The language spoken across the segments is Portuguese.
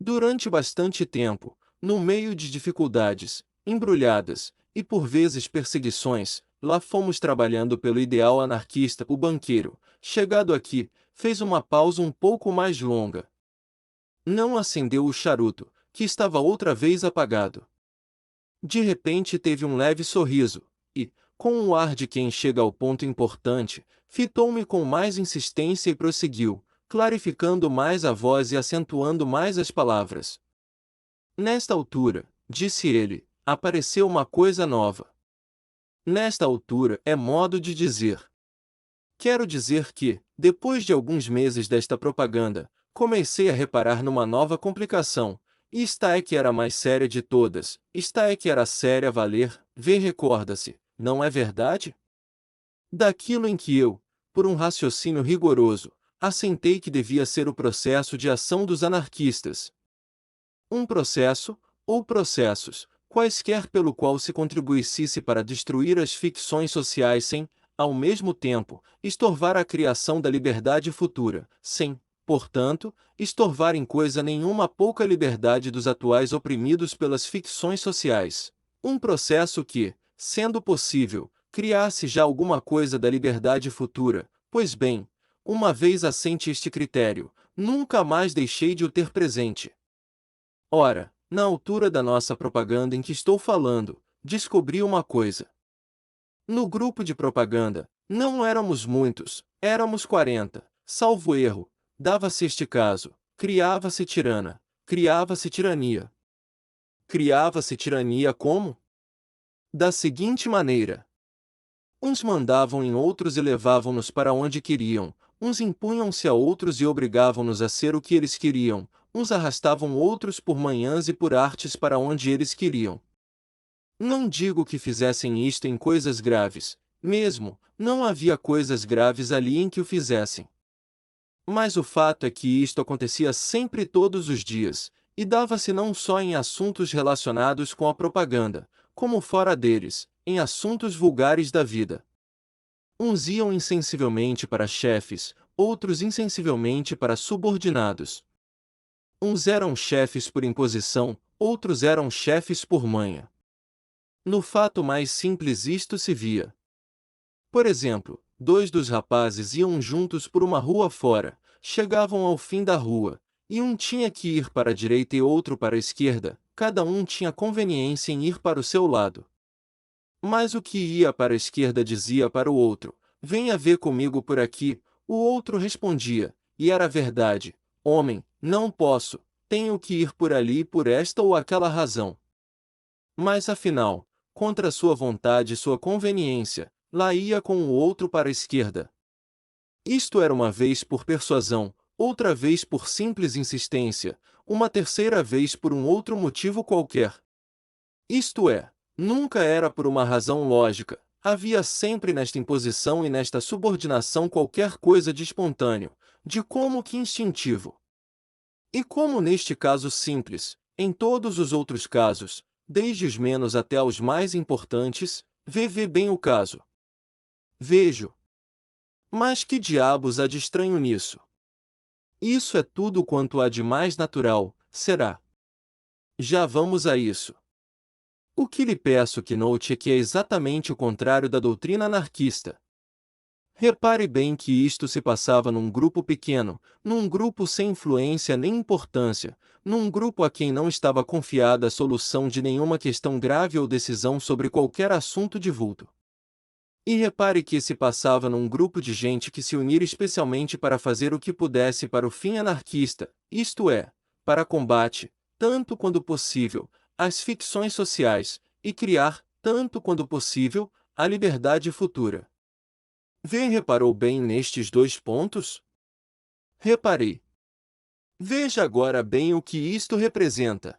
Durante bastante tempo, no meio de dificuldades, embrulhadas e por vezes perseguições, lá fomos trabalhando pelo ideal anarquista. O banqueiro, chegado aqui, fez uma pausa um pouco mais longa. Não acendeu o charuto, que estava outra vez apagado. De repente teve um leve sorriso, e, com um ar de quem chega ao ponto importante, fitou-me com mais insistência e prosseguiu, clarificando mais a voz e acentuando mais as palavras. Nesta altura, disse ele, apareceu uma coisa nova. Nesta altura é modo de dizer. Quero dizer que, depois de alguns meses desta propaganda, comecei a reparar numa nova complicação, e esta é que era a mais séria de todas, esta é que era séria a valer, recorda-se, não é verdade? Daquilo em que eu, por um raciocínio rigoroso, assentei que devia ser o processo de ação dos anarquistas. Um processo, ou processos, quaisquer pelo qual se contribuísse para destruir as ficções sociais sem, ao mesmo tempo, estorvar a criação da liberdade futura, sem, portanto, estorvar em coisa nenhuma a pouca liberdade dos atuais oprimidos pelas ficções sociais. Um processo que, sendo possível, criasse já alguma coisa da liberdade futura, pois bem, uma vez assente este critério, nunca mais deixei de o ter presente. Ora, na altura da nossa propaganda em que estou falando, descobri uma coisa. No grupo de propaganda, não éramos muitos, éramos 40, salvo erro, dava-se este caso, criava-se tirana, criava-se tirania. Criava-se tirania como? Da seguinte maneira. Uns mandavam em outros e levavam-nos para onde queriam, uns impunham-se a outros e obrigavam-nos a ser o que eles queriam, uns arrastavam outros por manhãs e por artes para onde eles queriam. Não digo que fizessem isto em coisas graves, mesmo, não havia coisas graves ali em que o fizessem. Mas o fato é que isto acontecia sempre todos os dias, e dava-se não só em assuntos relacionados com a propaganda, como fora deles, em assuntos vulgares da vida. Uns iam insensivelmente para chefes, outros insensivelmente para subordinados. Uns eram chefes por imposição, outros eram chefes por manha. No fato mais simples isto se via. Por exemplo, dois dos rapazes iam juntos por uma rua fora, chegavam ao fim da rua, e um tinha que ir para a direita e outro para a esquerda, cada um tinha conveniência em ir para o seu lado. Mas o que ia para a esquerda dizia para o outro, venha ver comigo por aqui, o outro respondia, e era verdade, homem, não posso, tenho que ir por ali por esta ou aquela razão. Mas afinal, contra sua vontade e sua conveniência, lá ia com o outro para a esquerda. Isto era uma vez por persuasão, outra vez por simples insistência, uma terceira vez por um outro motivo qualquer. Isto é, nunca era por uma razão lógica, havia sempre nesta imposição e nesta subordinação qualquer coisa de espontâneo, de como que instintivo. E como neste caso simples, em todos os outros casos, desde os menos até aos mais importantes, vê bem o caso. Vejo. Mas que diabos há de estranho nisso? Isso é tudo quanto há de mais natural, será. Já vamos a isso. O que lhe peço que note é que é exatamente o contrário da doutrina anarquista. Repare bem que isto se passava num grupo pequeno, num grupo sem influência nem importância, num grupo a quem não estava confiada a solução de nenhuma questão grave ou decisão sobre qualquer assunto de vulto. E repare que se passava num grupo de gente que se unira especialmente para fazer o que pudesse para o fim anarquista, isto é, para combate, tanto quando possível, as ficções sociais, e criar, tanto quando possível, a liberdade futura. Reparou bem nestes dois pontos? Reparei. Veja agora bem o que isto representa.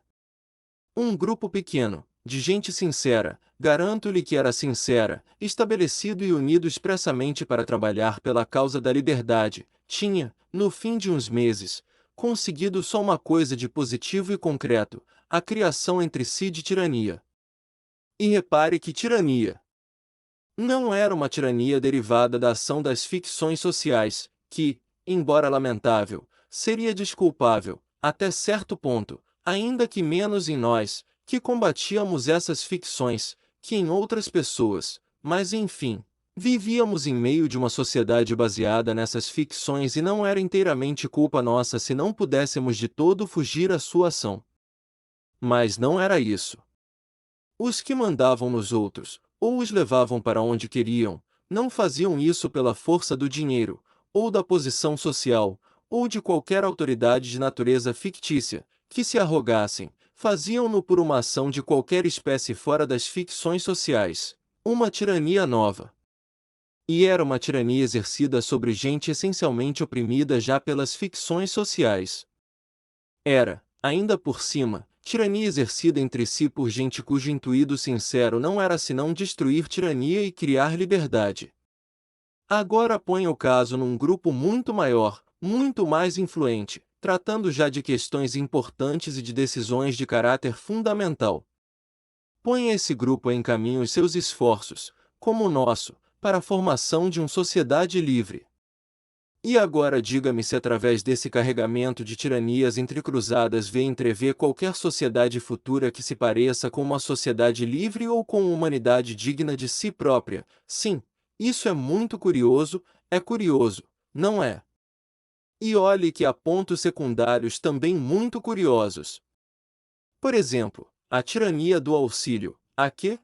Um grupo pequeno, de gente sincera, garanto-lhe que era sincera, estabelecido e unido expressamente para trabalhar pela causa da liberdade, tinha, no fim de uns meses, conseguido só uma coisa de positivo e concreto, a criação entre si de tirania. E repare que tirania não era uma tirania derivada da ação das ficções sociais, que, embora lamentável, seria desculpável, até certo ponto, ainda que menos em nós, que combatíamos essas ficções, que em outras pessoas, mas enfim, vivíamos em meio de uma sociedade baseada nessas ficções e não era inteiramente culpa nossa se não pudéssemos de todo fugir à sua ação. Mas não era isso. Os que mandavam nos outros, ou os levavam para onde queriam, não faziam isso pela força do dinheiro, ou da posição social, ou de qualquer autoridade de natureza fictícia, que se arrogassem, faziam-no por uma ação de qualquer espécie fora das ficções sociais, uma tirania nova. E era uma tirania exercida sobre gente essencialmente oprimida já pelas ficções sociais. Era, ainda por cima, tirania exercida entre si por gente cujo intuito sincero não era senão destruir tirania e criar liberdade. Agora põe o caso num grupo muito maior, muito mais influente, tratando já de questões importantes e de decisões de caráter fundamental. Põe esse grupo em caminho os seus esforços, como o nosso, para a formação de uma sociedade livre. E agora diga-me se através desse carregamento de tiranias entrecruzadas vê entrever qualquer sociedade futura que se pareça com uma sociedade livre ou com uma humanidade digna de si própria. Sim, isso é muito curioso, não é? E olhe que há pontos secundários também muito curiosos. Por exemplo, a tirania do auxílio. A quê?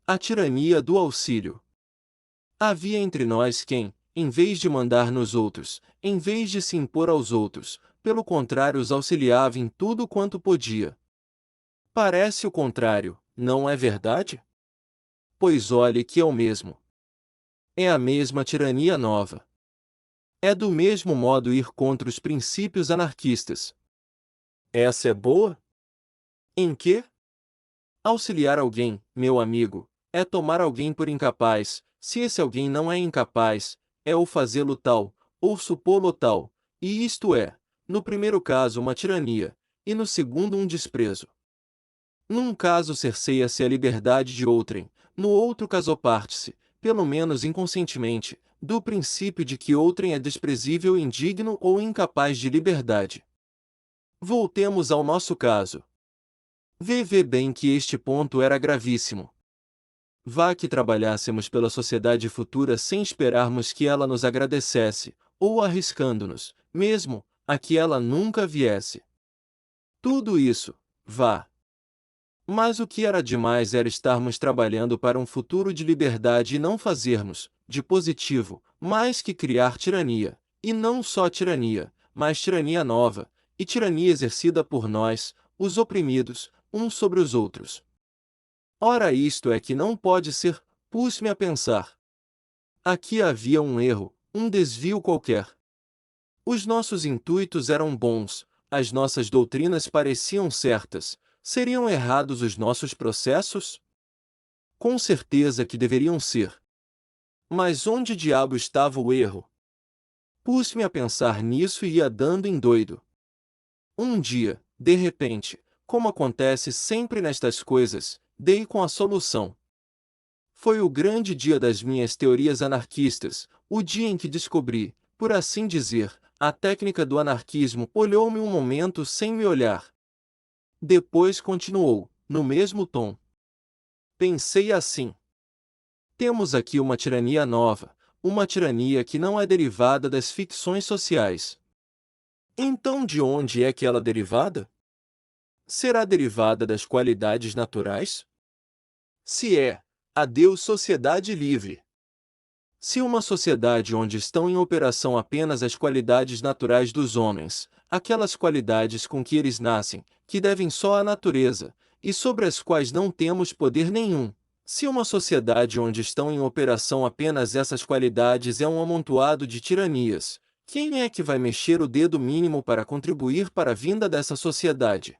A tirania do auxílio. Havia entre nós quem, em vez de mandar nos outros, em vez de se impor aos outros, pelo contrário os auxiliava em tudo quanto podia. Parece o contrário, não é verdade? Pois olhe que é o mesmo. É a mesma tirania nova. É do mesmo modo ir contra os princípios anarquistas. Essa é boa? Em quê? Auxiliar alguém, meu amigo, é tomar alguém por incapaz, se esse alguém não é incapaz, é ou fazê-lo tal, ou supô-lo tal, e isto é, no primeiro caso uma tirania, e no segundo um desprezo. Num caso cerceia-se a liberdade de outrem, no outro caso parte-se, pelo menos inconscientemente, do princípio de que outrem é desprezível, indigno ou incapaz de liberdade. Voltemos ao nosso caso. Vê bem que este ponto era gravíssimo. Vá que trabalhássemos pela sociedade futura sem esperarmos que ela nos agradecesse, ou arriscando-nos, mesmo, a que ela nunca viesse. Tudo isso, vá. Mas o que era demais era estarmos trabalhando para um futuro de liberdade e não fazermos, de positivo, mais que criar tirania, e não só tirania, mas tirania nova, e tirania exercida por nós, os oprimidos, uns sobre os outros. Ora, isto é que não pode ser, pus-me a pensar. Aqui havia um erro, um desvio qualquer. Os nossos intuitos eram bons, as nossas doutrinas pareciam certas, seriam errados os nossos processos? Com certeza que deveriam ser. Mas onde diabo estava o erro? Pus-me a pensar nisso e ia dando em doido. Um dia, de repente, como acontece sempre nestas coisas, dei com a solução. Foi o grande dia das minhas teorias anarquistas, o dia em que descobri, por assim dizer, a técnica do anarquismo. Olhou-me um momento sem me olhar. Depois continuou, no mesmo tom. Pensei assim. Temos aqui uma tirania nova, uma tirania que não é derivada das ficções sociais. Então de onde é que ela é derivada? Será derivada das qualidades naturais? Se é, adeus sociedade livre. Se uma sociedade onde estão em operação apenas as qualidades naturais dos homens, aquelas qualidades com que eles nascem, que devem só à natureza, e sobre as quais não temos poder nenhum, se uma sociedade onde estão em operação apenas essas qualidades é um amontoado de tiranias, quem é que vai mexer o dedo mínimo para contribuir para a vinda dessa sociedade?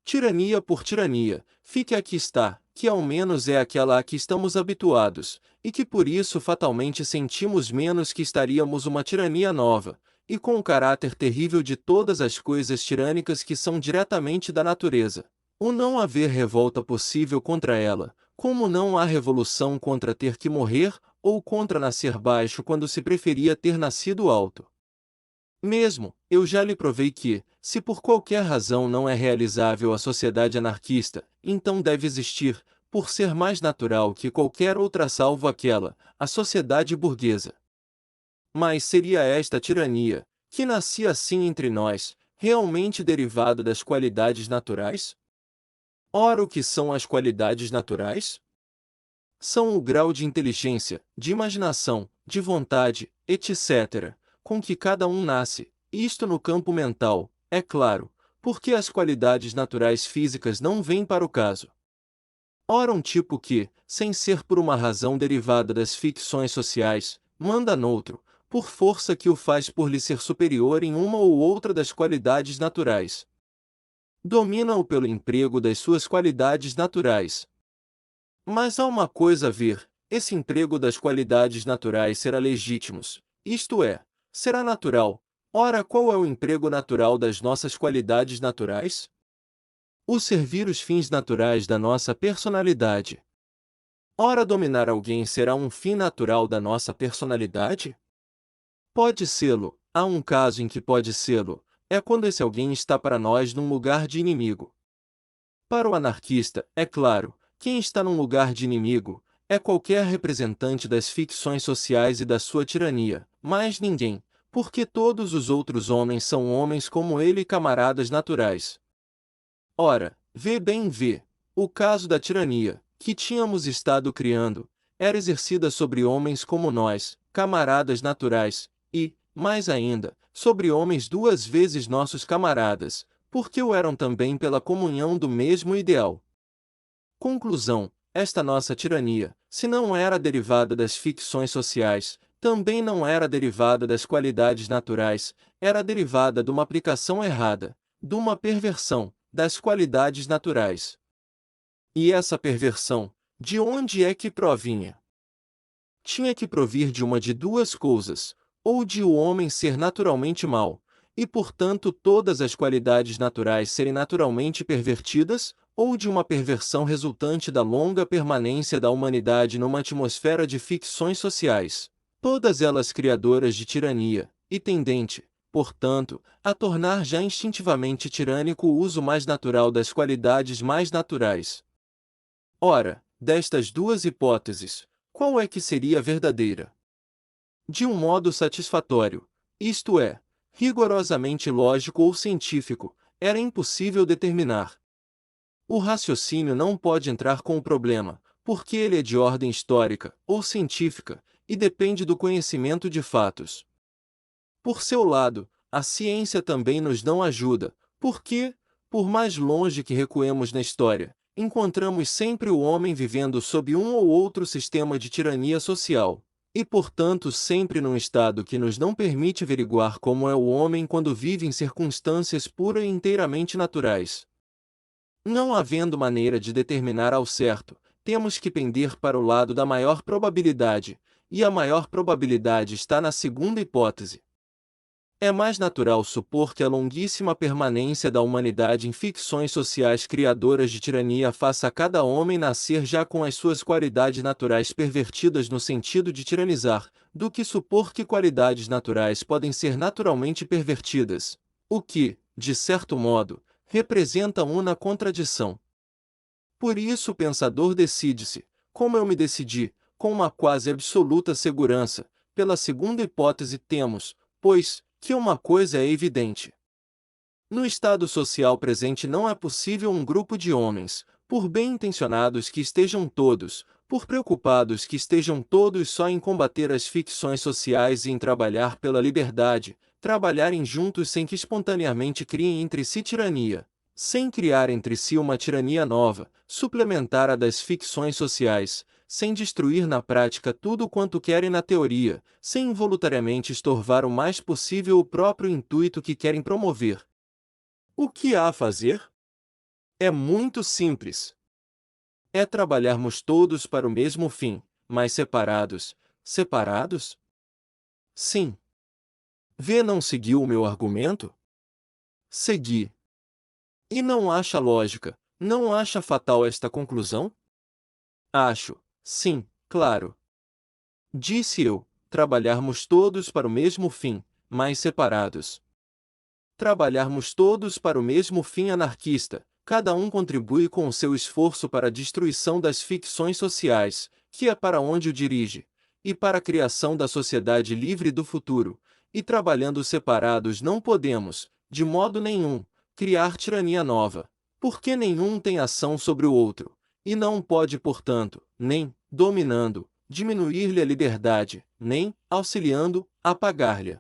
Tirania por tirania, fique a que está, que ao menos é aquela a que estamos habituados, e que por isso fatalmente sentimos menos que estaríamos uma tirania nova, e com o caráter terrível de todas as coisas tirânicas que são diretamente da natureza. O não haver revolta possível contra ela, como não há revolução contra ter que morrer, ou contra nascer baixo quando se preferia ter nascido alto. Mesmo, Eu já lhe provei que, se por qualquer razão não é realizável a sociedade anarquista, então deve existir, por ser mais natural que qualquer outra salvo aquela, a sociedade burguesa. Mas seria esta tirania, que nascia assim entre nós, realmente derivada das qualidades naturais? Ora, o que são as qualidades naturais? São o grau de inteligência, de imaginação, de vontade, etc., com que cada um nasce, isto no campo mental, é claro, porque as qualidades naturais físicas não vêm para o caso. Ora, um tipo que, sem ser por uma razão derivada das ficções sociais, manda noutro, por força que o faz por lhe ser superior em uma ou outra das qualidades naturais. Domina-o pelo emprego das suas qualidades naturais. Mas há uma coisa a ver, esse emprego das qualidades naturais será legítimo, isto é, será natural. Ora, qual é o emprego natural das nossas qualidades naturais? O servir os fins naturais da nossa personalidade. Ora, dominar alguém será um fim natural da nossa personalidade? Pode sê-lo, há um caso em que pode sê-lo, é quando esse alguém está para nós num lugar de inimigo. Para o anarquista, é claro, quem está num lugar de inimigo é qualquer representante das ficções sociais e da sua tirania, mais ninguém, porque todos os outros homens são homens como ele e camaradas naturais. Ora, vê bem vê, o caso da tirania, que tínhamos estado criando, era exercida sobre homens como nós, camaradas naturais, e, mais ainda, sobre homens duas vezes nossos camaradas, porque o eram também pela comunhão do mesmo ideal. Conclusão: esta nossa tirania, se não era derivada das ficções sociais, também não era derivada das qualidades naturais, era derivada de uma aplicação errada, de uma perversão, das qualidades naturais. E essa perversão, de onde é que provinha? Tinha que provir de uma de duas coisas, ou de o homem ser naturalmente mau, e portanto todas as qualidades naturais serem naturalmente pervertidas, ou de uma perversão resultante da longa permanência da humanidade numa atmosfera de ficções sociais, todas elas criadoras de tirania, e tendente, portanto, a tornar já instintivamente tirânico o uso mais natural das qualidades mais naturais. Ora, destas duas hipóteses, qual é que seria a verdadeira? De um modo satisfatório, isto é, rigorosamente lógico ou científico, era impossível determinar. O raciocínio não pode entrar com o problema, porque ele é de ordem histórica ou científica, e depende do conhecimento de fatos. Por seu lado, a ciência também nos não ajuda, porque, por mais longe que recuemos na história, encontramos sempre o homem vivendo sob um ou outro sistema de tirania social, e portanto sempre num estado que nos não permite averiguar como é o homem quando vive em circunstâncias pura e inteiramente naturais. Não havendo maneira de determinar ao certo, temos que pender para o lado da maior probabilidade, e a maior probabilidade está na segunda hipótese. É mais natural supor que a longuíssima permanência da humanidade em ficções sociais criadoras de tirania faça cada homem nascer já com as suas qualidades naturais pervertidas no sentido de tiranizar, do que supor que qualidades naturais podem ser naturalmente pervertidas, o que, de certo modo, representa uma contradição. Por isso o pensador decide-se, como eu me decidi, com uma quase absoluta segurança, pela segunda hipótese temos, pois, que uma coisa é evidente. No estado social presente não é possível um grupo de homens, por bem-intencionados que estejam todos, por preocupados que estejam todos só em combater as ficções sociais e em trabalhar pela liberdade, trabalharem juntos sem que espontaneamente criem entre si tirania, sem criar entre si uma tirania nova, suplementar a das ficções sociais, sem destruir na prática tudo quanto querem na teoria, sem involuntariamente estorvar o mais possível o próprio intuito que querem promover. O que há a fazer? É muito simples. É trabalharmos todos para o mesmo fim, mas separados. Separados? Sim. Vê, não seguiu o meu argumento? Segui. E não acha lógica, não acha fatal esta conclusão? Acho, sim, claro. Disse eu, trabalharmos todos para o mesmo fim, mas separados. trabalharmos todos para o mesmo fim anarquista, cada um contribui com o seu esforço para a destruição das ficções sociais, que é para onde o dirige, e para a criação da sociedade livre do futuro, e trabalhando separados não podemos, de modo nenhum, criar tirania nova, porque nenhum tem ação sobre o outro, e não pode, portanto, nem, dominando, diminuir-lhe a liberdade, nem, auxiliando, apagar-lhe.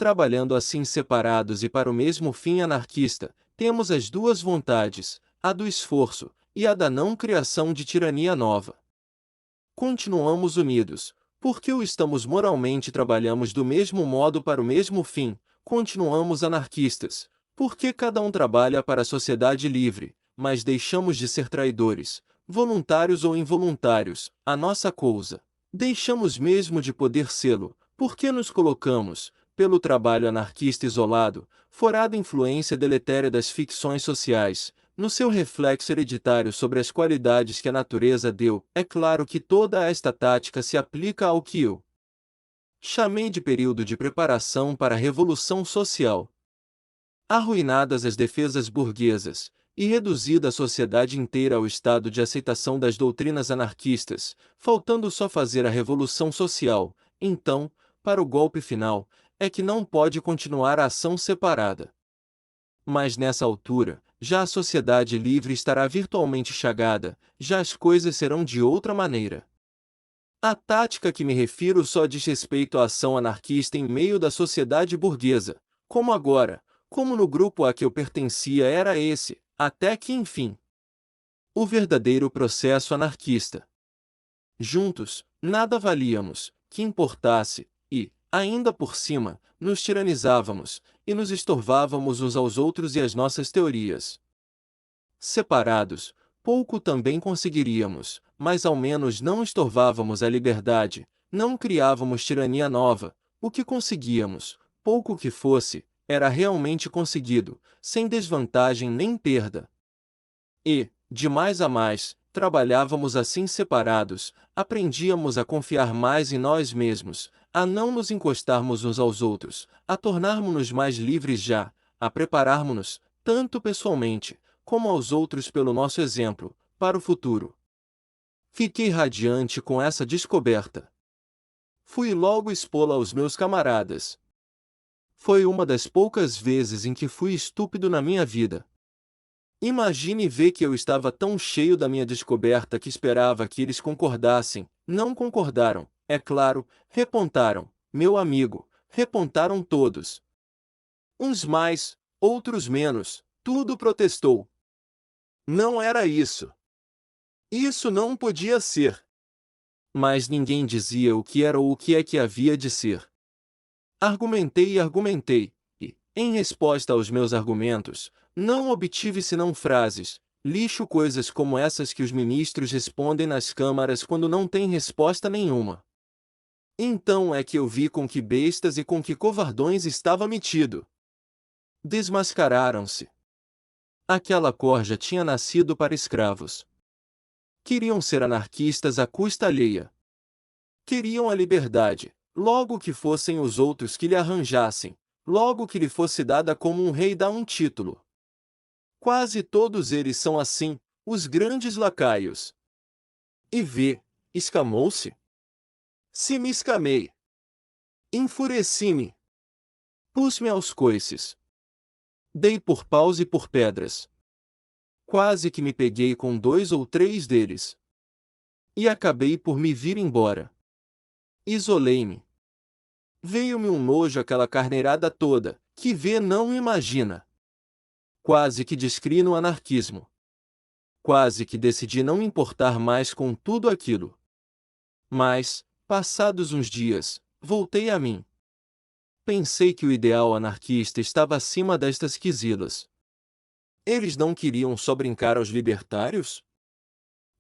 Trabalhando assim separados e para o mesmo fim anarquista, temos as duas vontades, a do esforço e a da não criação de tirania nova. Continuamos unidos, porque o estamos moralmente e trabalhamos do mesmo modo para o mesmo fim, continuamos anarquistas, porque cada um trabalha para a sociedade livre, mas deixamos de ser traidores, voluntários ou involuntários, a nossa causa. Deixamos mesmo de poder sê-lo, porque nos colocamos, pelo trabalho anarquista isolado, fora da influência deletéria das ficções sociais, no seu reflexo hereditário sobre as qualidades que a natureza deu. É claro que toda esta tática se aplica ao que eu chamei de período de preparação para a Revolução Social. Arruinadas as defesas burguesas, e reduzida a sociedade inteira ao estado de aceitação das doutrinas anarquistas, faltando só fazer a revolução social, então, para o golpe final, é que não pode continuar a ação separada. Mas nessa altura, já a sociedade livre estará virtualmente chagada, já as coisas serão de outra maneira. A tática a que me refiro só diz respeito à ação anarquista em meio da sociedade burguesa, como agora, como no grupo a que eu pertencia era esse, até que enfim. O verdadeiro processo anarquista. Juntos, nada valíamos, que importasse, e, ainda por cima, nos tiranizávamos, e nos estorvávamos uns aos outros e as nossas teorias. Separados, pouco também conseguiríamos, mas ao menos não estorvávamos a liberdade, não criávamos tirania nova, o que conseguíamos, pouco que fosse, era realmente conseguido, sem desvantagem nem perda. E, de mais a mais, trabalhávamos assim separados, aprendíamos a confiar mais em nós mesmos, a não nos encostarmos uns aos outros, a tornarmos-nos mais livres já, a prepararmos-nos, tanto pessoalmente, como aos outros pelo nosso exemplo, para o futuro. Fiquei radiante com essa descoberta. Fui logo expô-la aos meus camaradas. Foi uma das poucas vezes em que fui estúpido na minha vida. Imagine ver que eu estava tão cheio da minha descoberta que esperava que eles concordassem. Não concordaram, é claro, repontaram, meu amigo, repontaram todos. Uns mais, outros menos, tudo protestou. Não era isso. Isso não podia ser. Mas ninguém dizia o que era ou o que é que havia de ser. Argumentei e argumentei, e, em resposta aos meus argumentos, não obtive senão frases, lixo, coisas como essas que os ministros respondem nas câmaras quando não têm resposta nenhuma. Então é que eu vi com que bestas e com que covardões estava metido. Desmascararam-se. Aquela corja tinha nascido para escravos. Queriam ser anarquistas à custa alheia. Queriam a liberdade, logo que fossem os outros que lhe arranjassem, logo que lhe fosse dada como um rei dá um título. Quase todos eles são assim, os grandes lacaios. E vê, escamou-se. Se me escamei. Enfureci-me. Pus-me aos coices. Dei por paus e por pedras. Quase que me peguei com 2 ou 3 deles. E acabei por me vir embora. Isolei-me. Veio-me um nojo aquela carneirada toda, que vê não imagina. Quase que descri no anarquismo. Quase que decidi não me importar mais com tudo aquilo. Mas, passados uns dias, voltei a mim. Pensei que o ideal anarquista estava acima destas quisilas. Eles não queriam só brincar aos libertários?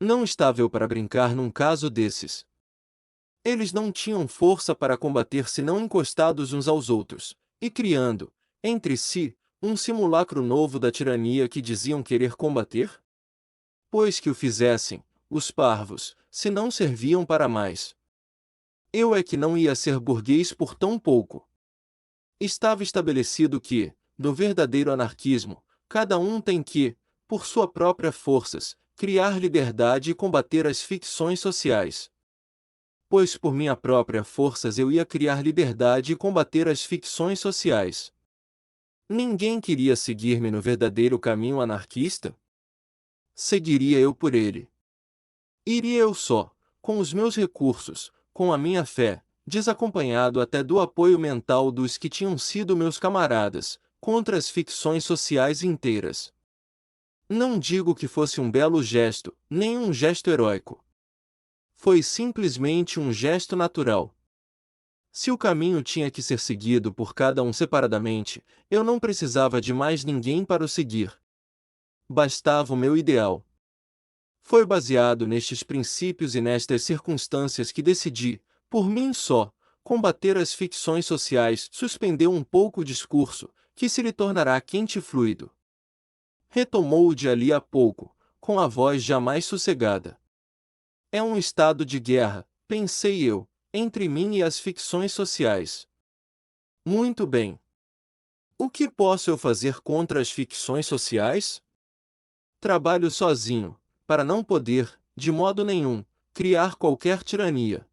Não estava eu para brincar num caso desses. Eles não tinham força para combater senão encostados uns aos outros, e criando, entre si, um simulacro novo da tirania que diziam querer combater? Pois que o fizessem, os parvos, se não serviam para mais. Eu é que não ia ser burguês por tão pouco. Estava estabelecido que, no verdadeiro anarquismo, cada um tem que, por sua própria forças, criar liberdade e combater as ficções sociais. Pois por minha própria forças eu ia criar liberdade e combater as ficções sociais. Ninguém queria seguir-me no verdadeiro caminho anarquista? Seguiria eu por ele. Iria eu só, com os meus recursos, com a minha fé, desacompanhado até do apoio mental dos que tinham sido meus camaradas, contra as ficções sociais inteiras. Não digo que fosse um belo gesto, nem um gesto heróico. Foi simplesmente um gesto natural. Se o caminho tinha que ser seguido por cada um separadamente, eu não precisava de mais ninguém para o seguir. Bastava o meu ideal. Foi baseado nestes princípios e nestas circunstâncias que decidi, por mim só, combater as ficções sociais. Suspendeu um pouco o discurso, que se lhe tornará quente e fluido. Retomou-o de ali a pouco, com a voz já mais sossegada. É um estado de guerra, pensei eu, entre mim e as ficções sociais. Muito bem. O que posso eu fazer contra as ficções sociais? Trabalho sozinho, para não poder, de modo nenhum, criar qualquer tirania.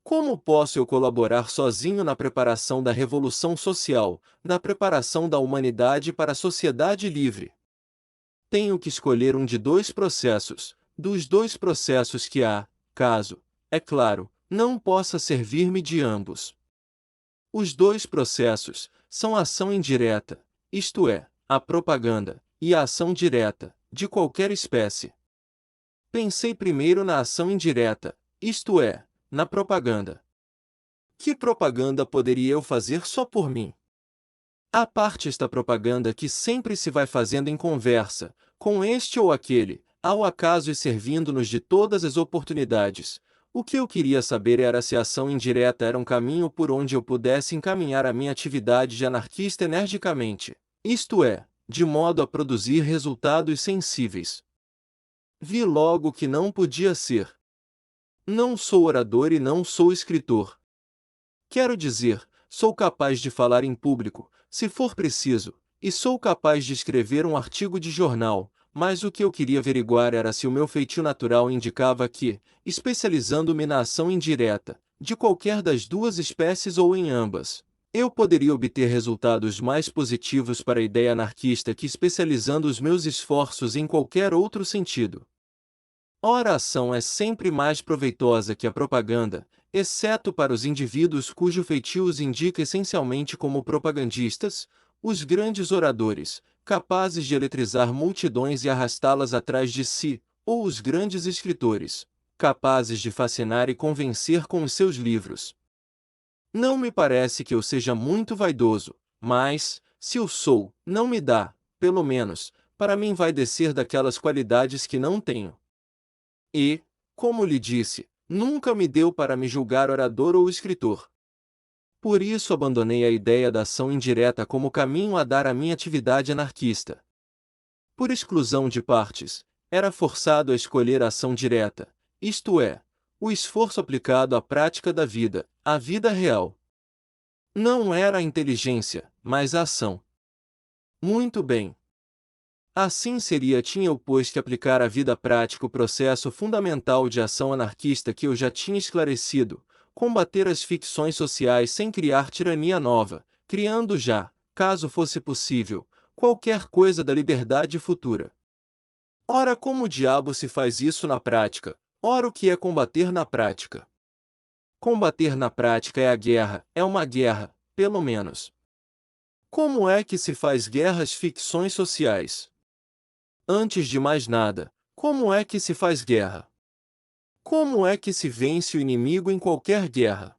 Como posso eu colaborar sozinho na preparação da revolução social, na preparação da humanidade para a sociedade livre? Tenho que escolher um de dois processos, dos dois processos que há, caso, é claro, não possa servir-me de ambos. Os dois processos são a ação indireta, isto é, a propaganda, e a ação direta, de qualquer espécie. Pensei primeiro na ação indireta, isto é, na propaganda. Que propaganda poderia eu fazer só por mim? À parte esta propaganda que sempre se vai fazendo em conversa, com este ou aquele, ao acaso e servindo-nos de todas as oportunidades, o que eu queria saber era se a ação indireta era um caminho por onde eu pudesse encaminhar a minha atividade de anarquista energicamente, isto é, de modo a produzir resultados sensíveis. Vi logo que não podia ser. Não sou orador e não sou escritor. Quero dizer, sou capaz de falar em público, se for preciso, e sou capaz de escrever um artigo de jornal, mas o que eu queria averiguar era se o meu feitio natural indicava que, especializando-me na ação indireta, de qualquer das duas espécies ou em ambas, eu poderia obter resultados mais positivos para a ideia anarquista que especializando os meus esforços em qualquer outro sentido. Ora, a ação é sempre mais proveitosa que a propaganda, exceto para os indivíduos cujo feitio os indica essencialmente como propagandistas, os grandes oradores, capazes de eletrizar multidões e arrastá-las atrás de si, ou os grandes escritores, capazes de fascinar e convencer com os seus livros. Não me parece que eu seja muito vaidoso, mas, se o sou, não me dá, pelo menos, para mim vai descer daquelas qualidades que não tenho. E, como lhe disse, nunca me deu para me julgar orador ou escritor. Por isso abandonei a ideia da ação indireta como caminho a dar à minha atividade anarquista. Por exclusão de partes, era forçado a escolher a ação direta, isto é, o esforço aplicado à prática da vida, à vida real. Não era a inteligência, mas a ação. Muito bem. Assim tinha eu pois que aplicar à vida prática o processo fundamental de ação anarquista que eu já tinha esclarecido, combater as ficções sociais sem criar tirania nova, criando já, caso fosse possível, qualquer coisa da liberdade futura. Ora, como o diabo se faz isso na prática? Ora, o que é combater na prática? Combater na prática é a guerra, é uma guerra, pelo menos. Como é que se faz guerra às ficções sociais? Antes de mais nada, como é que se faz guerra? Como é que se vence o inimigo em qualquer guerra?